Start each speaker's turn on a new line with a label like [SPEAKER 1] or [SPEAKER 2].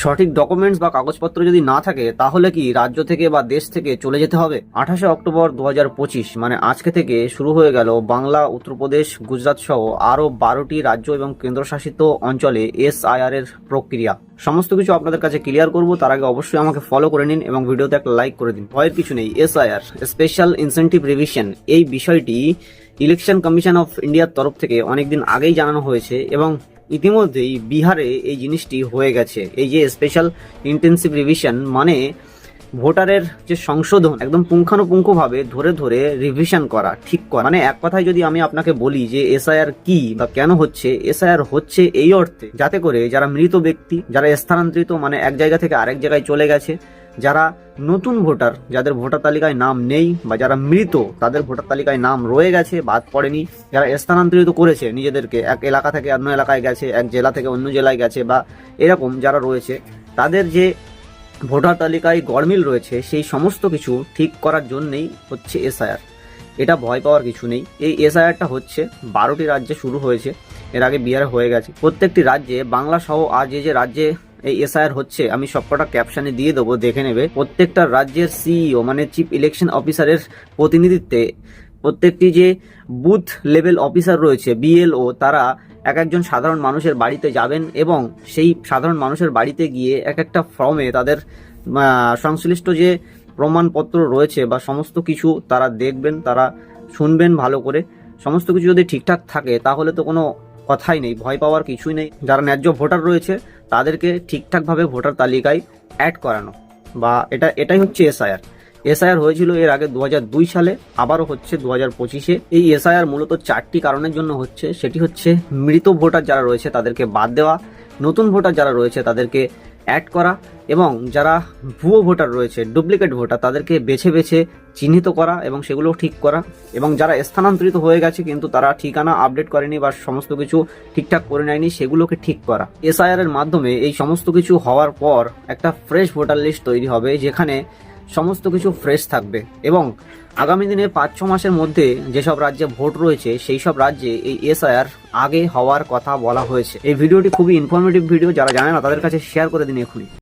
[SPEAKER 1] সঠিক ডকুমেন্টস বা কাগজপত্র যদি না থাকে তাহলে কি রাজ্য থেকে বা দেশ থেকে চলে যেতে হবে? 28 অক্টোবর 2025 মানে আজকে থেকে শুরু হয়ে গেল বাংলা, উত্তরপ্রদেশ, গুজরাট সহ আরো 12টি রাজ্য এবং কেন্দ্রশাসিত অঞ্চলে SIR এর প্রক্রিয়া। সমস্ত কিছু আপনাদের কাছে ক্লিয়ার করব, তার আগে অবশ্যই আমাকে ফলো করে নিন এবং ভিডিওতে একটা লাইক করে দিন। ভয়ের কিছু নেই। SIR স্পেশাল ইনসেন্টিভ রিভিশন, এই বিষয়টি ইলেকশন কমিশন অফ ইন্ডিয়ার তরফ থেকে অনেকদিন আগেই জানানো হয়েছে এবং ইতিমধ্যেই বিহারে এই জিনিসটি হয়ে গেছে। এই যে স্পেশাল ইন্টেন্সিভ রিভিশন মানে ভোটারের যে সংশোধন একদম পুঙ্খানুপুঙ্খভাবে ধরে ধরে রিভিশন করা, ঠিক করা। মানে এক কথায় যদি আমি আপনাকে বলি যে SIR কি বা কেন হচ্ছে, SIR হচ্ছে এই অর্থে যাতে করে যারা মৃত ব্যক্তি, যারা স্থানান্তরিত মানে এক জায়গা থেকে আরেক জায়গায় চলে গেছে, যারা নতুন ভোটার, যাদের ভোটার তালিকায় নাম নেই বা যারা মৃত তাদের ভোটার তালিকায় নাম রয়ে গেছে, বাদ পড়েনি, যারা স্থানান্তরিত করেছে নিজেদেরকে, এক এলাকা থেকে অন্য এলাকায় গেছে, এক জেলা থেকে অন্য জেলায় গেছে বা এরকম যারা রয়েছে, তাদের যে ভোটার তালিকায় গড়মিল রয়েছে সেই সমস্ত কিছু ঠিক করার জন্যই হচ্ছে SIR। এটা ভয় পাওয়ার কিছু নেই। এই SIRটা হচ্ছে 12টি রাজ্যে শুরু হয়েছে, এর আগে বিহারে হয়ে গেছে। প্রত্যেকটি রাজ্যে, বাংলা সহ আর যে রাজ্যে এই SIR হচ্ছে আমি সবকটা ক্যাপশনে দিয়ে দেবো, দেখে নেবে। প্রত্যেকটা রাজ্যের CEO মানে চিফ ইলেকশন অফিসারের প্রতিনিধিত্বে প্রত্যেকটি যে বুথ লেভেল অফিসার রয়েছে BLO, তারা এক একজন সাধারণ মানুষের বাড়িতে যাবেন এবং সেই সাধারণ মানুষের বাড়িতে গিয়ে এক একটা ফর্মে তাদের সংশ্লিষ্ট যে প্রমাণপত্র রয়েছে বা সমস্ত কিছু তারা দেখবেন, তারা শুনবেন ভালো করে। সমস্ত কিছু যদি ঠিকঠাক থাকে তাহলে তো কোনো কথাই নেই, ভয় পাওয়ার কিছুই নেই। যারা ন্যায্য ভোটার রয়েছে তাদেরকে ঠিকঠাকভাবে ভোটার তালিকায় অ্যাড করানো, বা এটাই হচ্ছে SIR হয়েছিল এর আগে 2002 সালে, আবারও হচ্ছে 2025-এ। এই SIR মূলত 4টি কারণের জন্য হচ্ছে। সেটি হচ্ছে মৃত ভোটার যারা রয়েছে তাদেরকে বাদ দেওয়া, নতুন ভোটার যারা রয়েছে তাদেরকে অ্যাড করা, এবং যারা ভুয়ো ভোটার রয়েছে, ডুপ্লিকেট ভোটার, তাদেরকে বেছে বেছে চিহ্নিত করা এবং সেগুলো ঠিক করা, এবং যারা স্থানান্তরিত হয়ে গেছে কিন্তু তারা ঠিকানা আপডেট করেনি বা সমস্ত কিছু ঠিকঠাক করে নেয়নি, সেগুলোকে ঠিক করা। SIR এর মাধ্যমে এই সমস্ত কিছু হওয়ার পর একটা ফ্রেশ ভোটার লিস্ট তৈরি হবে যেখানে সমস্ত কিছু ফ্রেশ থাকবে এবং আগামী দিনে 5-6 মাসের মধ্যে যেসব রাজ্যে ভোট রয়েছে সেই সব রাজ্যে এই SIR আগে হওয়ার কথা বলা হয়েছে। এই ভিডিওটি খুবই ইনফরমেটিভ ভিডিও, যারা জানে না তাদের কাছে শেয়ার করে দিন এখনই।